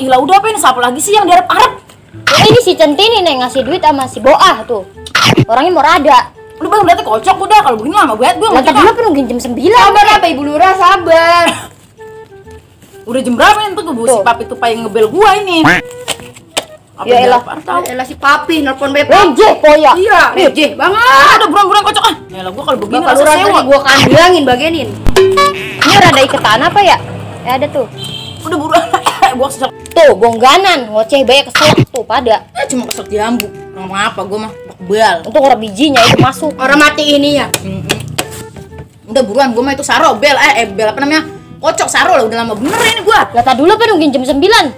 ilah udah apa ini, siapa lagi sih yang diharap-harap? Ini si Centini nih ngasih duit sama si Boah tuh. Orangnya mau rada. Lu bang berarti kocok udah, kalau begini lama banget gue Lah tadi lu nungguin jam 9. Sabar apa Ibu Lurah, sabar. Udah jam berapa ini tuh si papi tuh pengen ngebel gua ini. Apa Ya elah. Elah si papi nelpon Beb. Rejeh poya. Iya, rejeh banget. Udah buruan-buruan kocok ah. Ya lah gua kalau begini Bapak rasa Lurah sewa. tadi gua kandangin bagenin. Ini rada iketan apa ya? Ya ada tuh. Udah buruan. Gua kesel. Tuh gongganan, ngoceh banyak keselak tuh pada. Cuma kesel jambu. Ngomong apa gua mah bakbal. Untuk orang bijinya itu masuk. Orang mati ini ya. Udah buruan gua mah itu saro bel bel apa namanya? Kocok saro lah udah lama bener ini gua. Lah tadi dulu apa nungguin jam 9?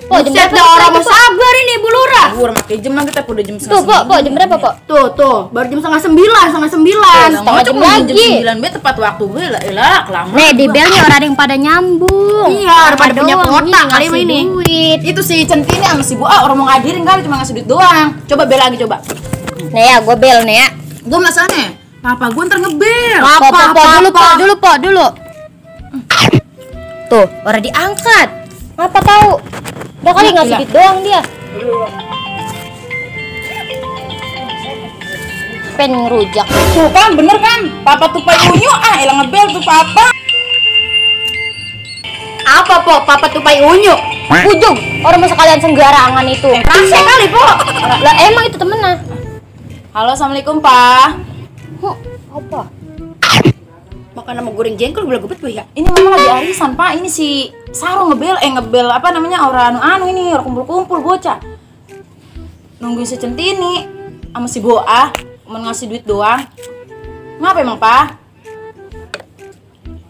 Po jam Buset berapa? dah orang mau sabar ini Ibu Lurah. Gua pakai jam lagi tapi udah jam Tuh, po jam berapa, po? Tuh, baru jam setengah 9, setengah 9. Setengah jam lagi. Jam 9 tepat waktu gue lah, elah kelamaan. Nih di belnya orang ada yang pada nyambung. Iya, orang pada punya doang kuota kali ngasih ini. duit. Itu si Centini sama si Bu orang mau ngadirin kali cuma ngasih duit doang. Coba bel lagi coba. Nih ya, gue bel nih ya. Gua masanya papa gua ntar ngebel. Po dulu. Tuh, orang diangkat. Ngapa tahu? Udah kali ngasih duit doang dia. Pengen ngerujak. Tuh kan bener kan? Papa tuh payunyu elah ngebel tuh papa. Apa, Po? Papa tupai unyu. Ujung, orang mau sekalian senggarangan itu. Rasa kali, Po. Lah emang itu temennya. Halo, assalamualaikum pak. Apa? Makan sama goreng jengkol gula gubet, Po ya. Ini mama lagi arisan pak. Ini si Saro ngebel apa namanya orang anu ini orang kumpul-kumpul bocah. Nungguin si Centini sama si Boah mau ngasih duit doang. Ngapa emang pak?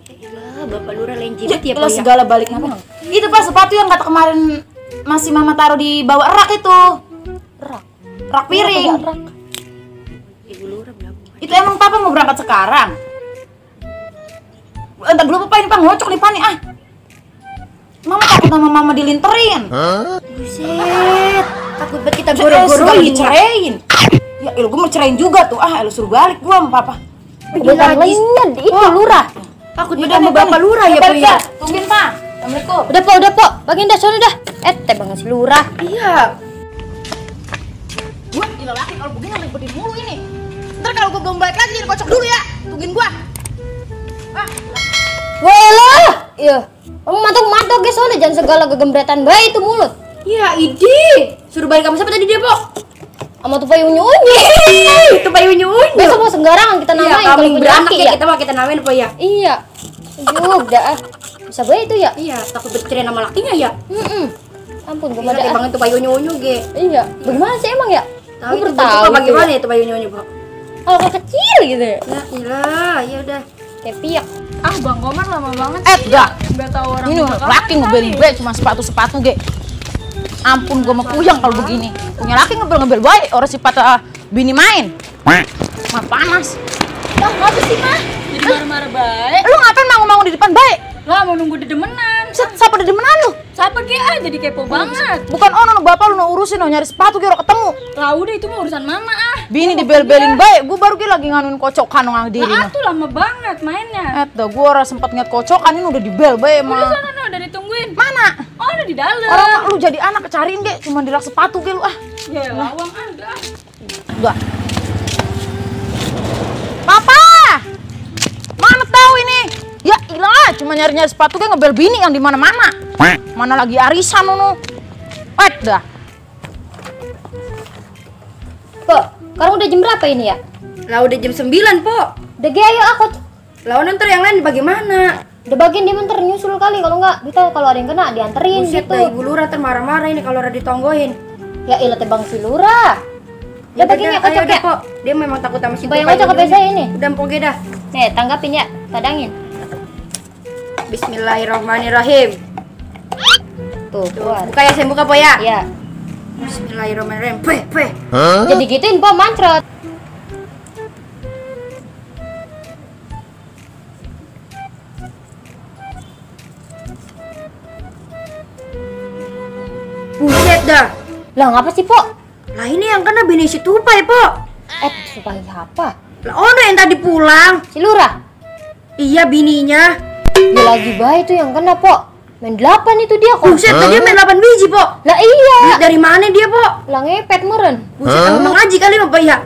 Ilah, Bapak Lurah lain jidat ya, Po Lo ya. segala balik ngapa? Itu pak sepatu yang kata kemarin masih mama taruh di bawah rak itu. Rak piring. Ibu Lurah berapa? Itu emang papa mau berangkat sekarang? Entar dulu papa ini pak ngocok nih pak nih Mama takut sama mama dilinterin. Buset, takut banget kita Segala goro-goroin. dicerain. Ya elu gue mau cerain juga tuh elu suruh balik gua sama papa. Bukan lenyet itu lurah. Takut Udah banget sama nih, Bapak nih. Lurah ya, Po ya. Tungguin pak. Assalamualaikum. Udah po, bagian dah sono dah. Bang si lurah. Iya. Gua gila laki kalau begini ribetin mulu ini. Ntar kalau gua belum balik lagi jadi kocok dulu ya. Tungguin gua. Walah, iya. Kamu mantok guys sono jangan segala gegembretan bayi itu mulut. Iya, Idi. Suruh balik kamu siapa tadi dia, Po? Sama tuh unyu-unyu. Itu Pak Unyu-unyu. Besok mau sembarangan kita Iya, namain kambing kalau punya beranak laki ya. Kita namain, Po ya. Iya. Juga bisa bayi itu ya. Iya, takut bercerai sama lakinya ya. Ampun, gue Gila, pada banget tuh Pak Unyu-unyu, ge. Iya. Bagaimana sih emang ya? Tahu Gue itu bertahu bentuknya gitu bagaimana ya. ya tuh Pak Unyu-unyu, Po? Kalau kayak kecil gitu ya. Ya, ilah, ya udah. Kayak piak. Ah, Bang Komar lama banget. Dah. Enggak tahu orang Ini laki ngebelin gue cuma sepatu ge. Ampun gua mah puyang kalau begini. Punya laki ngebel baik orang sifat bini main. Mah panas. Lah, ngapa sih, Mah? Jadi marah-marah baik. Lu ngapain mau di depan baik? Lah, mau nunggu dedemenan. Siapa di demenan lu? Siapa ge jadi kepo banget. Bukan bapak lu urusin nyari sepatu ge ketemu. Lah, udah itu mah urusan mama Bini dibel-belin baik, gua baru lagi nganuin kocokan ngang diri. Lah, tuh lama banget mainnya. Dah gua orang sempat ngeliat kocokan ini udah dibel baik Udah mah. sana udah ditungguin. Mana? Oh, udah di dalam. Orang mah lu jadi anak cariin ge cuma dilak sepatu ge lu Ya, lawang ada. Udah. Papa! Mana tahu ini? Ya ilah, cuma nyari-nyari sepatu ge ngebel bini yang di mana-mana. Mana lagi arisan nu. Dah. Po, sekarang udah jam berapa ini ya? Lah udah jam 9, Po. Udah ge ayo aku. Lah ntar yang lain bagaimana? Udah bagian dia ntar nyusul kali kalau enggak kita kalau ada yang kena dianterin Buset gitu. dah Ibu Lurah ntar marah-marah ini kalau udah ditonggoin. Ya ilah teh Bang si lurah. Udah bagian ya kocok ya. Po. Dia memang takut sama si Bayang Pak aja ke Unyu-unyu. saya ini. Udah poge dah. Nih, tanggapin ya, tadangin. Bismillahirrahmanirrahim. Tuh, Tuh, keluar. buka ya, saya buka, Po ya. Iya. Bismillahirrahmanirrahim. Jadi gituin Po mancrot. Buset dah. Lah ngapa sih, Po? Lah ini yang kena bini si Tupai, Po. Supaya apa? Lah ono yang tadi pulang. Si lurah. Iya bininya. Ya lagi baik tuh yang kena, Po. Main 8 itu dia kok. Buset, tadi main 8 biji, Po. Lah iya. Duit dari mana dia, Po? Lah ngepet meren. Buset, emang ngaji kali mah, Pak ya?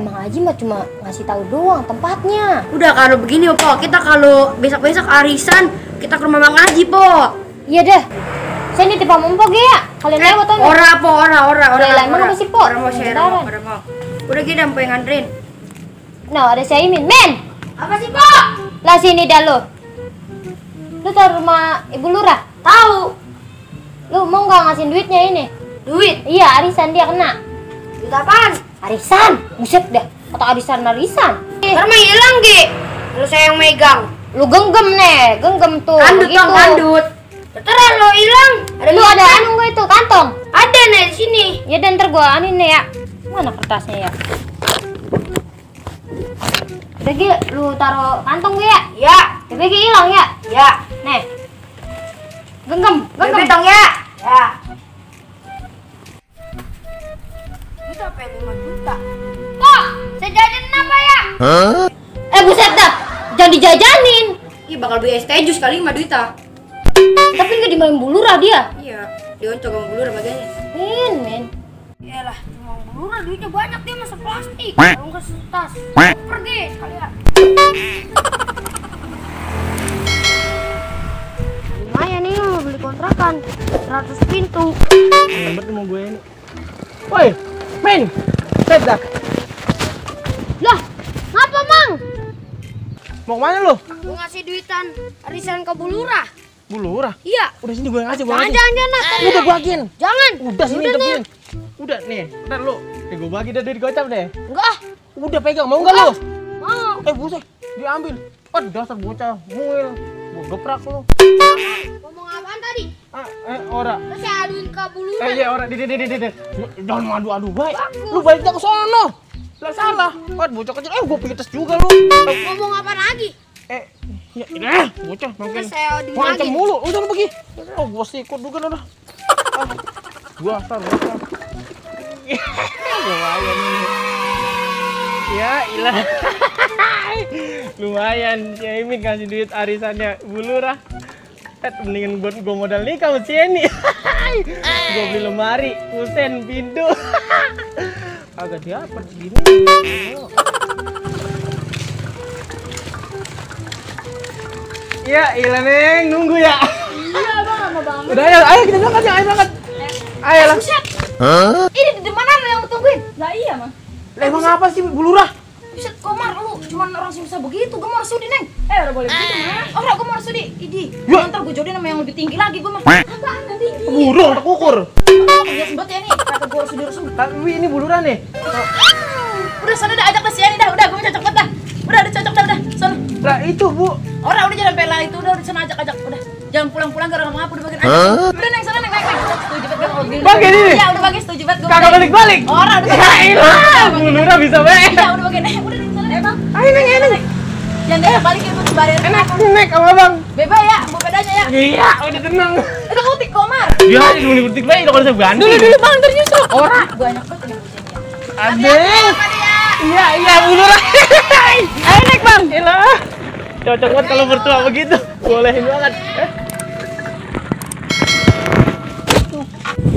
Mang Haji mah cuma ngasih tahu doang tempatnya. Udah kalau begini, Po, kita kalau besok-besok arisan, kita ke rumah Mang Haji, Po. Iya deh. Saya nitip Mampo ge ya. Kalian lewat tuh. Ora, Po, ora. Lah, emang apa sih, Po? Ora mau share, Bentaran. ora mau. Udah gini, Empo yang nganterin. Nah, ada si Aimin. Men, Apa sih, Po? lah sini dah lu. Lu tahu rumah Ibu Lurah? Tahu. Lu mau nggak ngasih duitnya ini? Duit. Iya, arisan dia kena. Duit apaan? Arisan. Buset dah. Kata arisan. Ntar mah hilang, Gi. Kalau saya yang megang. Lu genggam tuh. Kandut begitu. dong, kandut. Terus lo hilang. Lu ada anu nggak itu kantong? Ada nih di sini. Ya dan ntar gua anin nih ya. Mana kertasnya ya? Udah Gi, lu taruh kantong gue ya? Ya, Tapi Gi hilang ya? ya. Nih. Genggam. Bebek dong ya. Ya. Itu apa 5 juta? Kok? Saya jajan apa ya? Buset dah. Jangan dijajanin. Ih, bakal beli es teh jus kali 5 juta. Tapi nggak dimain bulurah dia. Iya, dia coba ngulur bagiannya. Men. Iyalah, cuma ngulur duitnya banyak dia masa plastik. Kalau enggak tas. Pergi sekali ya. Lumayan nih mau beli kontrakan 100 pintu. Hebat mau gue ini. Woi, men, set dah. Lah, ngapa Mang? Mau kemana lu? Mau ngasih duitan arisan ke Bulurah. Bu Lurah. Iya. Udah sini gue ngasih, gue Jangan, ngasih. jangan, jangan. Udah bagiin. Jangan. Udah sini Udah, tepiin. Udah nih, ntar lu. Gue bagi dah duit gocap deh. Enggak. Udah pegang, mau nggak lu? Mau. Buset, diambil. Dasar bocah, muil. Gue geprak lu. Ngomong apaan tadi? Ora. Terus saya aduin ke Bulurah. Iya, ora. Di. Jangan adu-adu, baik. Lu baliknya ke sono. Lah salah. Bocah kecil. Gue pites juga lu. Ngomong apa lagi? Ya, ini bocah makin. Terus saya aduin Ngancem lagi. mulu. Udah lu pergi. Gua sikut juga udah. Gua asal bocah. Lumayan ini. Ya, ilah. Lumayan, si Aimin kasih duit arisannya Bu Lurah. Mendingan buat gua modal nikah sama si Eni. Gua beli lemari, kusen, pintu. Agak diapet segini. Iya, ilah Neng, nunggu ya. Iya bang, lama banget. Udah ayo kita berangkat ya, ayo berangkat. Ayo lah. Ini di mana lo yang tungguin? Lah iya mah. Lah emang apa sih Bu Lurah? Buset, Komar lu cuman orang susah begitu. Gue mau sudi, Neng. Udah boleh gitu mah. Orang gue mau sudi. Idi. Ya. Ntar gue jodohin sama yang lebih tinggi lagi gue mah. Apaan yang tinggi? Burung tak ukur. Oh, kerja sembet ya nih. Kata gue harus sudi. Tapi ini Bu Lurah nih. Udah sana dah, ajak dah si Yani dah. Udah gue cocok banget dah. Udah cocok dah udah. Sana. Lah itu Bu. Orang udah jangan pela itu, udah sana ajak. Udah. Jangan pulang-pulang gara ngapa udah bagian aja. Udah Neng, sana Neng, naik. Setuju banget gue mobil. Bagian ini? Iya, udah bagian setuju banget gue. Kagak balik-balik. Orang udah. Ya ilah, Bu Lurah bisa baik. Iya, udah bagian. Udah di sana. Bang. Ayo Neng. Jangan dia balikin buat bayar. Enak, naik sama Bang. Bebas ya, bawa pedanya ya. Iya, udah tenang. Udah utik Komar. Dia aja dulu ngetik baik kalau saya ganti. Dulu Bang, ntar nyusul. Orang banyak banget ini kucingnya. Adek. Iya, Bu Lurah. Ayo naik Bang. Ilah. Cocok banget kalau mertua begitu. Bolehin banget.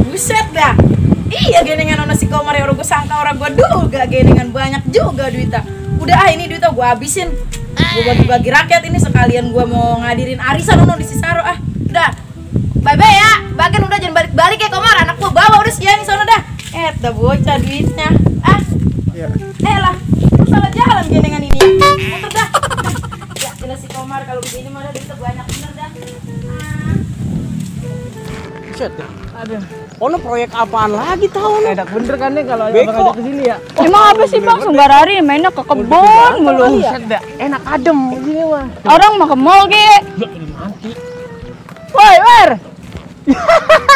Buset dah. Iya genengan ono si Komar ya, orang gue sangka orang gue duga genengan banyak juga duitnya. Udah ini duitnya gue habisin. Gue bagi-bagi rakyat ini sekalian gue mau ngadirin arisan ono di Sisaro ah. Udah. Bye-bye ya. Bagian udah jangan balik-balik ya Komar. Anak gue bawa udah siang sono dah. Dah bocah duitnya. Ah. Iya. Lah. Lu salah jalan genengan ini ya. Muter dah. Ya jelas si Komar kalau begini mah duitnya banyak bener dah. Set dah. Aduh. Ono proyek apaan lagi tahu lu? Enak bener kan nih kalau abang ajak ke sini ya. Emang apa sih bang? Sumber hari mainnya ke kebun mulu. Set dah. Enak adem di sini mah. Orang mau ke mall ge. Ya ini mati. Woi, Wer.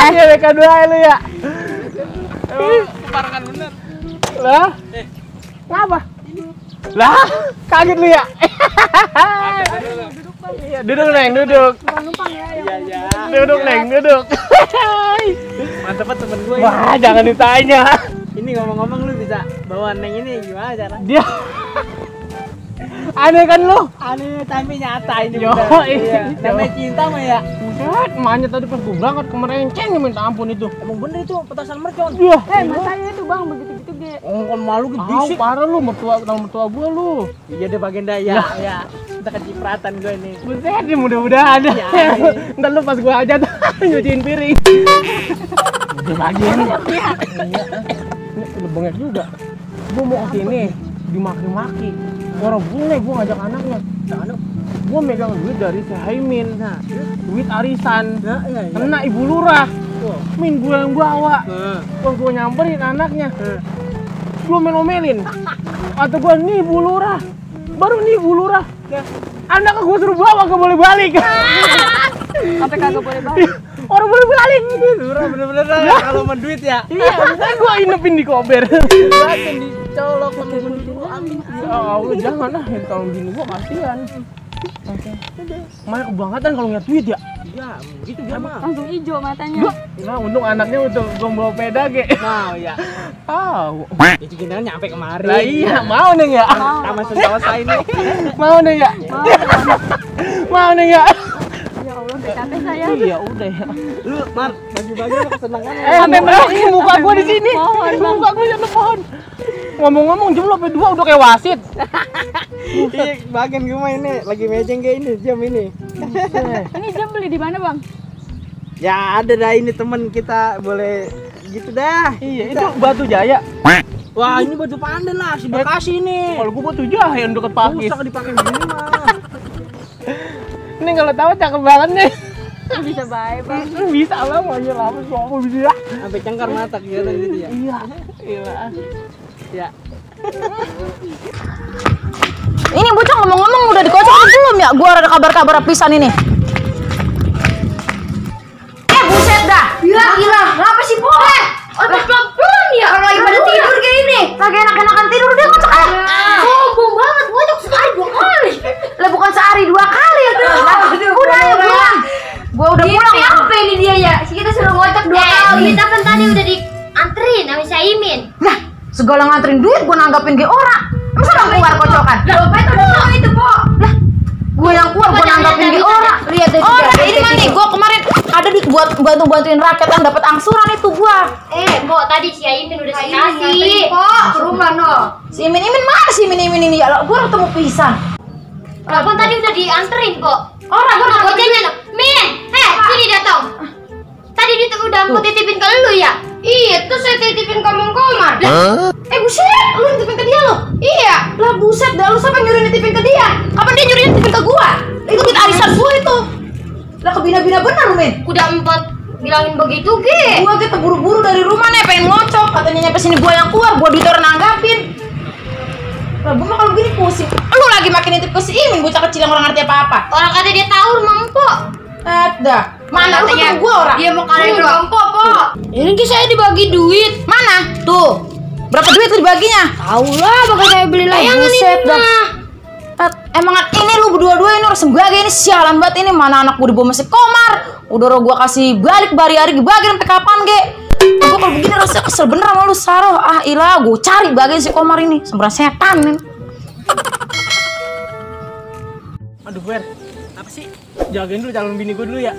Iya mereka dua lu ya. Keparangan bener. Lah? Kenapa? Lah, kaget lu ya? Iya, duduk Neng, duduk. Iya. Duduk Neng, duduk. Mantep banget temen gue. Wah, jangan ditanya. Ini ngomong-ngomong lu bisa bawa Neng ini gimana cara? Dia Aneh kan lu? Aneh tapi nyata ini. Yo, bener. iya. Namanya cinta mah ya. Buset, emaknya tadi pas gue berangkat ke Merenceng minta ampun itu. Emang bener itu petasan mercon. Iya. Matanya itu bang begitu-gitu ge. Oh, kan malu gitu Ah, bisik. parah lu, mertua gua lu. Iya deh bagian daya. Ya. Kita kecipratan gue nih. Buset, ya mudah-mudahan. Ya. Ntar lu pas gua aja tuh nyuciin piring. Udah bagian. Iya. Ini udah bengek juga. Gua mau kesini dimaki-maki. Orang bule gua ngajak anaknya. Gua megang duit dari si Haimin. Nah, duit arisan. Nah, iya. Kena ibu lurah. Min gua yang bawa. Pas gua nyamperin anaknya. Gua melomelin. Atau gua nih ibu lurah. Baru nih ibu lurah. Anak gua suruh bawa gak boleh balik. Sampai kagak boleh balik. Orang boleh balik. Lurah bener-bener kalau mau duit ya. Iya, kan gua inepin di kober. Makin dicolok pakai begitu. Ya Allah, jangan lah, kalau gini gua kasihan. Makanya kebangetan kalau ngeliat duit ya. Ya, gitu dia mah. Langsung hijau matanya. Nah, untung anaknya udah gua bawa peda ge. Nah, ya. Itu gini nyampe kemari. Lah iya, mau neng ya. Taman Sentosa ini. Mau neng ya. Mau neng ya. Ya Allah, udah capek saya. Iya, udah ya. Lu, Mar, bagi-bagi lu kesenangan. Sampai melengking muka gua di sini. Muka gua di pohon. Ngomong-ngomong jumlah sampai 2 udah kayak wasit. Iya, bagian gue mah ini lagi mejeng kayak ini jam ini. Ini jam beli di mana bang? Ya ada dah ini temen kita boleh gitu dah. Iya, itu Batu Jaya. Wah ini baju pandan lah si Bekasi ini. Kalau gua Batu Jaya yang deket Pakis. Susah dipakai begini mah. Ini kalau tahu cakep banget nih. Bisa baik bang. Bisa lah, mau aja lama sopo bisa. Sampai cengkar mata kelihatan gitu ya. Iya, iya. Ya. Ini bocah ngomong-ngomong udah dikocok belum ya? Gua ada kabar-kabar pisan ini. Buset dah. Ya gila, kenapa sih Po? Otak pelan ya. Kalau lagi pada tidur kayak ini. Lagi enak-enakan tidur dia kocok aja. Sombong banget, ngocok sekali 2 kali. Lah bukan sehari 2 kali ya tuh. Udah ayo pulang. Gua udah pulang. Apa ini dia ya? Si kita suruh ngocok 2 kali. Kita kan tadi udah dianterin sama Saimin. Lah, segala nganterin duit gua nanggapin ge ora. Masa orang keluar kocokan? Lah, Bapak itu udah tahu itu, Po. Lah, gua yang keluar gua nanggapin ge ora. Lihat deh. Oh, nah ini mah nih, gua kemarin ada duit buat bantu-bantuin rakyat yang dapat angsuran itu gua. Po, tadi si Aimin udah kasih. Po, ke rumah no. Si Imin mana si Imin ini ya? Gua ketemu pisan. Lah, kan tadi udah dianterin, Po. Orang gua Gua gocengnya no. Min, sini datang. Tadi dia udah mau titipin ke lu ya? Iya, terus saya titipin ke Mang Komar. buset, lu nitipin ke dia lo? Iya. Lah buset, dah lu siapa nyuruh nitipin ke dia? Kapan dia nyuruh nitipin ke gua? Itu duit arisan gua itu. Lah kebina-bina bener lu, Min. Udah 4 bilangin begitu, Ge. Gua kita buru-buru dari rumah nih pengen ngocok, katanya nyampe sini gua yang keluar, gua duit orang nanggapin. Lah gua mah kalau begini pusing. Lu lagi makin nitip ke si Imin, bocah kecil yang orang ngerti apa-apa. Orang kata dia tahu rumah Empo. Dah. Mana lu ketemu gua orang? Dia mau kalian rumah Empo, Po. Ini ki saya dibagi duit. Mana? Tuh. Berapa duit lu dibaginya? Tahu lah, bakal saya beli layangan buset ini dah. mah. Emang ini lu berdua-dua ini orang sebagai ini sialan banget ini, mana anak gua dibawa masih Komar. Udah gua kasih balik bari-hari dibagi sampai kapan, Ge? Gua kalau begini rasa kesel bener sama lu, Saroh. Ah, ilah, gua cari bagian si Komar ini, sembarang setan nih. Aduh, Ber. Apa sih? Jagain dulu calon bini gua dulu ya.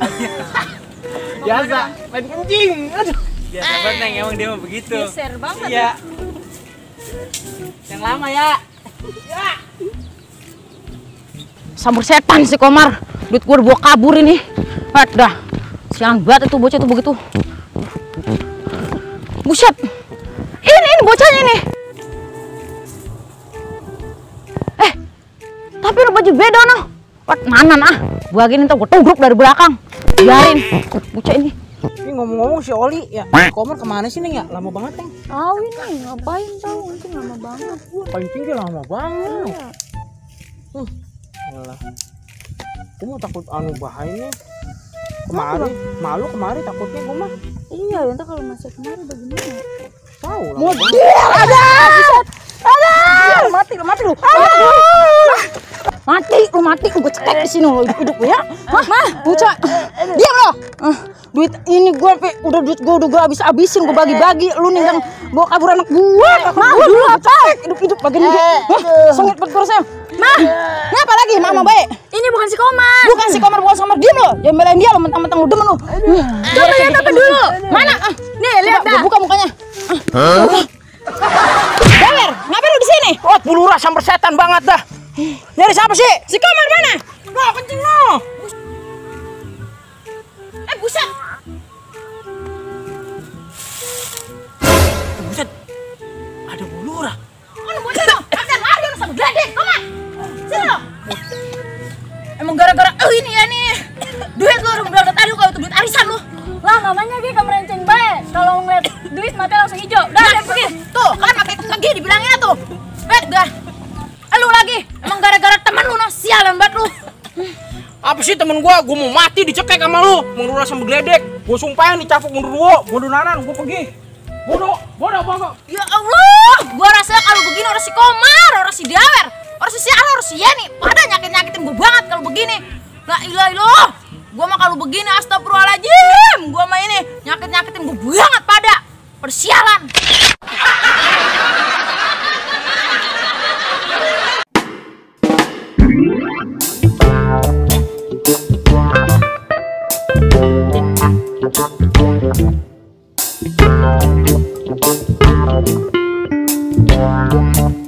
Biasa, main kencing. Aduh. Biasa banget Neng, emang dia mah begitu. Geser banget. Iya. Yang lama ya. Sambur setan si Komar. Duit gua dibawa kabur ini. Dah. Sialan banget itu bocah itu begitu. Buset. Ini bocahnya ini. Tapi lu baju beda noh. Nanan ah. Gua gini ntar gua tugruk dari belakang. Biarin. Bocah ini. Ini ngomong-ngomong si Oli ya. Komar kemana sih Neng ya? Lama banget Neng. Tahu ini ngapain tahu itu lama banget. Pancing dia lama banget. Alah. Gua mau takut anu bahayanya. Kemari takutnya gua mah. Iya, entah kalau masih kemarin bagaimana. Tahu lah. Mobil ada. Mati lu. Mati lu gua cetek di sini lo hidup ya. Mah, bocah. Diam lo. duit ini gue udah gue habisin gue bagi-bagi. Lu nih yang bawa kabur anak gue. Mau dulu apa? Hidup bagian ini. Sengit banget perasaan. Mah, ngapa lagi mama baik? Ini bukan si Komar. Bukan si Komar, bukan si Komar. Diam lo. Jangan belain dia lo, mentang-mentang lu demen lu. Coba lihat apa dulu. Mana? Nih, lihat dah. Buka mukanya. Galer, ngapain lu di sini? Oh, Bulurah samper setan banget dah. Nyari siapa sih? Si Komar mana? Lo kencing lo. Buset. Buset. Ada Bulurah. Mana bocah lo? Ada lari lu sama gede, Komar. Sini lo. Emang gara-gara ini ya nih. Duit lu udah berangkat tadi lu kalau itu duit arisan lu. Lah, namanya dia kemerenceng baik. Kalau ngeliat duit mata langsung hijau. Dah, Nah, pergi. Tuh, kan pakai lagi dibilangin tuh. Dah. Lu lagi. Emang gara-gara temen lu sialan banget lu. Apa sih temen gua mau mati dicekek sama lu. Bulurah sama geledek. Gua sumpahin dicapuk mundur gua donaran, gua pergi. Bodoh. Ya Allah, gua rasa kalau begini orang si Komar, orang si Dawer, orang si Sial, orang si Yeni pada nyakitin gua banget kalau begini. La ilaha illallah. Gua mah kalau begini astagfirullahaladzim. Gua mah ini nyakitin gua banget pada persialan. Thank you.